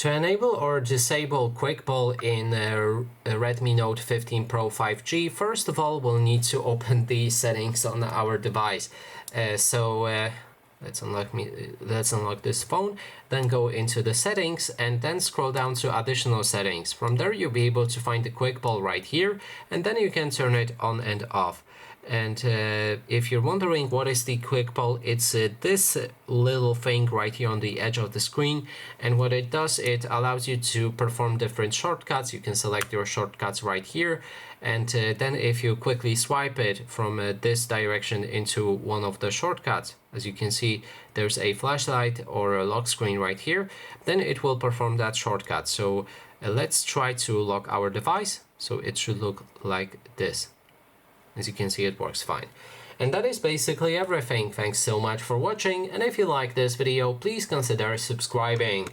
To enable or disable quick pull in Redmi Note 15 Pro 5G, first of all, we'll need to open the settings on our device. Let's unlock this phone, then go into the settings and then scroll down to additional settings. From there, you'll be able to find the quick pull right here, and then you can turn it on and off. And if you're wondering what is the quick pull, it's this little thing right here on the edge of the screen, and what it does, it allows you to perform different shortcuts. You can select your shortcuts right here, and then if you quickly swipe it from this direction into one of the shortcuts, as you can see there's a flashlight or a lock screen right here, then it will perform that shortcut. So let's try to lock our device. So it should look like this. As you can see, it works fine. And that is basically everything. Thanks so much for watching, and if you like this video, please consider subscribing.